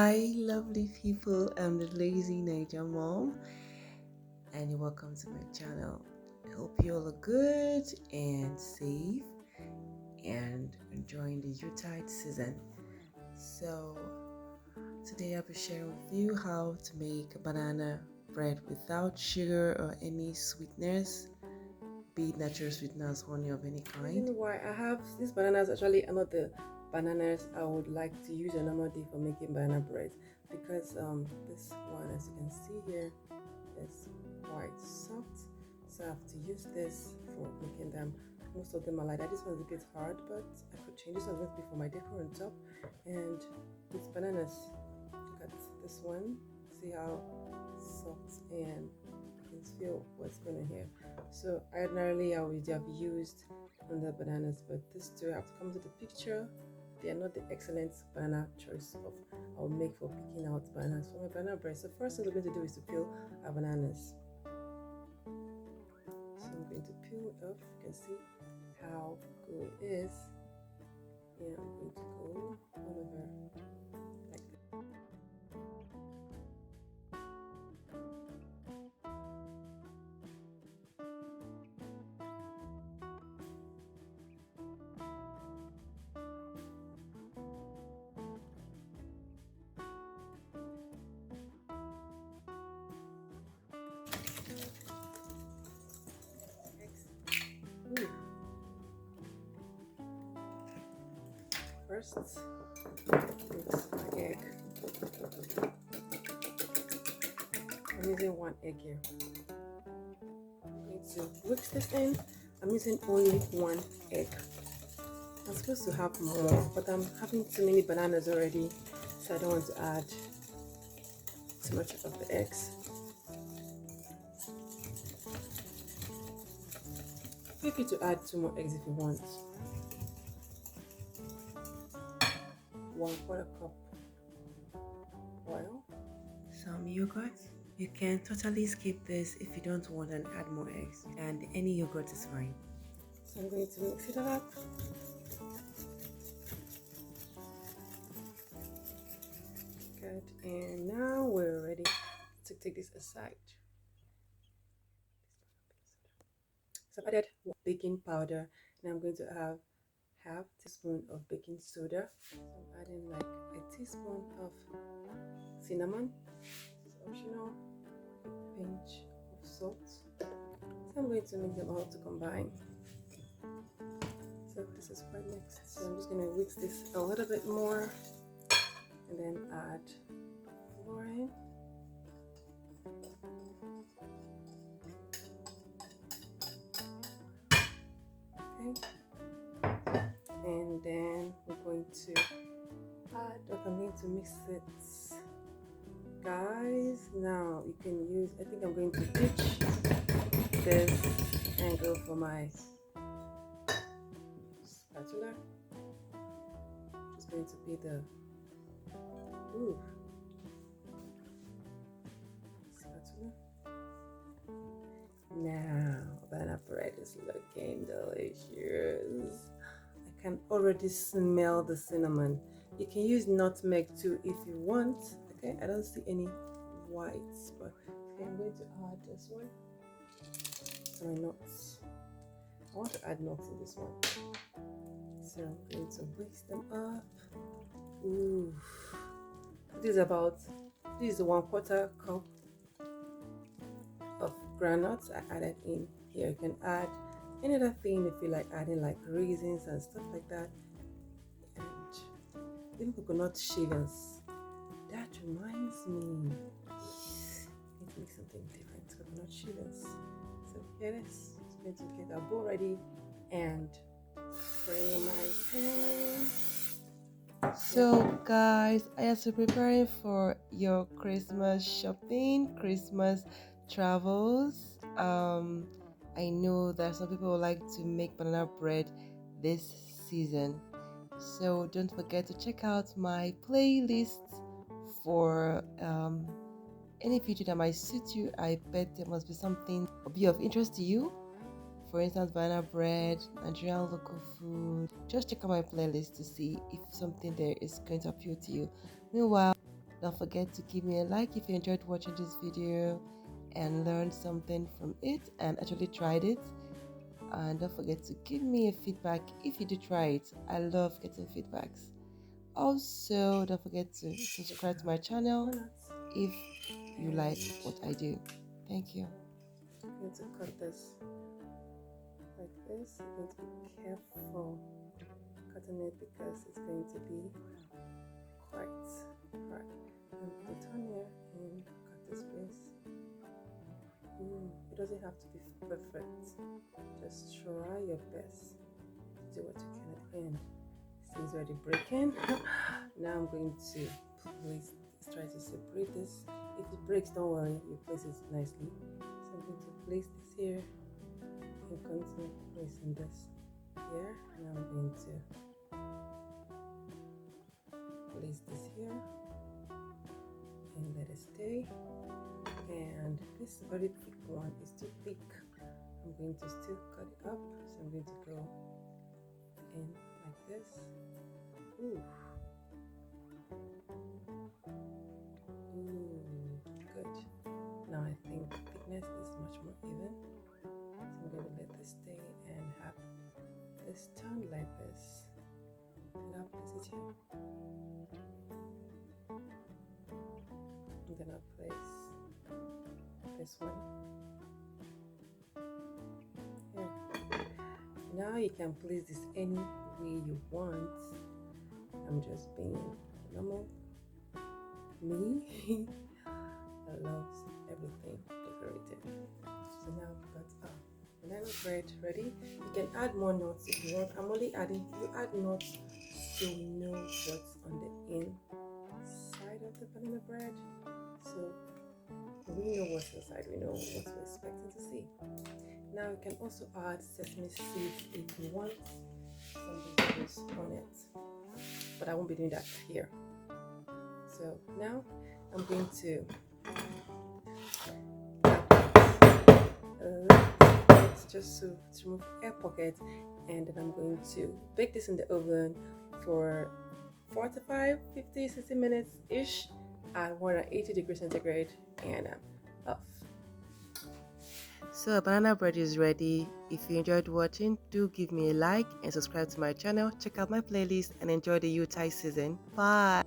Hi, lovely people. I'm the lazy Niger mom, and you're welcome to my channel. I hope you all are good and safe and enjoying the Yuletide season. So, today I'll be sharing with you how to make banana bread without sugar or any sweeteners, be it natural sweeteners, honey of any kind. Reason why I have these bananas actually are not the bananas I would like to use a normal day for making banana bread, because this one, as you can see here, is quite soft, so I have to use this for making them. Most of them are like that. This one's a bit hard, but I could change. This one's going to be for my decor on top. And these bananas, look at this one, see how soft, and you can feel what's going on here. So ordinarily I would have used the bananas, but these two have to come to the picture. They are not the excellent banana choice of I'll make for picking out bananas for my banana bread. So first thing we're going to do is to peel our bananas. So I'm going to peel it off. You can see how good it is. And I'm going to go all over like this. Ooh. First, mix my egg. I'm using one egg here. I'm going to whisk this in. I'm using only one egg. I'm supposed to have more, but I'm having too many bananas already, so I don't want to add too much of the eggs. Feel free to add 2 more eggs if you want. 1/4 cup oil. Some yogurt. You can totally skip this if you don't want and add more eggs, and any yogurt is fine. So I'm going to mix it up. Good, and now we're ready to take this aside. So I've added baking powder, and I'm going to have half teaspoon of baking soda. So I'm adding like a teaspoon of cinnamon. It's optional. A pinch of salt. So I'm going to make them all to combine. So this is quite mixed. So I'm just going to whisk this a little bit more, and then add flour in. Okay. And then we're going to add, I'm going to mix it, guys. Now you can use, I think I'm going to ditch this and go for my spatula. Just going to be the spatula. Now banana bread is looking delicious. I can already smell the cinnamon. You can use nutmeg too if you want. Okay, I don't see any whites, but okay, I'm going to add this one. My nuts. I want to add nuts in this one. So I'm going to whisk them up. Ooh. This is 1/4 cup of groundnuts I added in here. You can add any other thing if you like adding like raisins and stuff like that. And even coconut shavings. That reminds me. I need to make something different. Coconut shavings. So here it is. I'm going to get our bowl ready and spray my pan. So, guys, as you're preparing for your Christmas shopping, Christmas travels, I know that some people would like to make banana bread this season. So, don't forget to check out my playlist for any video that might suit you. I bet there must be something be of interest to you. For instance, banana bread, Nigerian local food. Just check out my playlist to see if something there is going to appeal to you. Meanwhile, Don't forget to give me a like if you enjoyed watching this video and learned something from it and actually tried it. And don't forget to give me a feedback if you do try it. I love getting feedbacks. Also, don't forget to Just subscribe to have my channel walnuts if you like and what I do. Thank you. I'm going to cut this like this. I'm going to be careful cutting it because it's going to be quite hard. And put it on here and cut this piece. It doesn't have to be perfect. Just try your best to do what you can at the end. This thing's already breaking. Now I'm going to place, try to separate this. If it breaks, don't worry, you place it nicely. So I'm going to place this here and continue placing this here. Now I'm going to place this here and let it stay. And this very thick one is too thick. I'm going to still cut it up. So I'm going to go in like this. Ooh. Good. Now I think the thickness is much more even. So I'm going to let this stay and have this turn like this. And I'll place it here. I'm gonna place this one here. Now you can place this any way you want. I'm just being normal me. I love everything decorated. So now I've got our banana bread ready. You can add more nuts if you want. I'm only adding, you add nuts so we know what's on the inside of the banana bread. So we know what's inside, we know what we're expecting to see. Now you can also add sesame seeds if you want some vegetables on it, but I won't be doing that here. So now I'm going to just to remove air pocket, and then I'm going to bake this in the oven for 45, 50, 60 minutes ish at 180 degrees centigrade, and I'm off. So banana bread is ready. If you enjoyed watching, do give me a like and subscribe to my channel. Check out my playlist and enjoy the Utah season. Bye.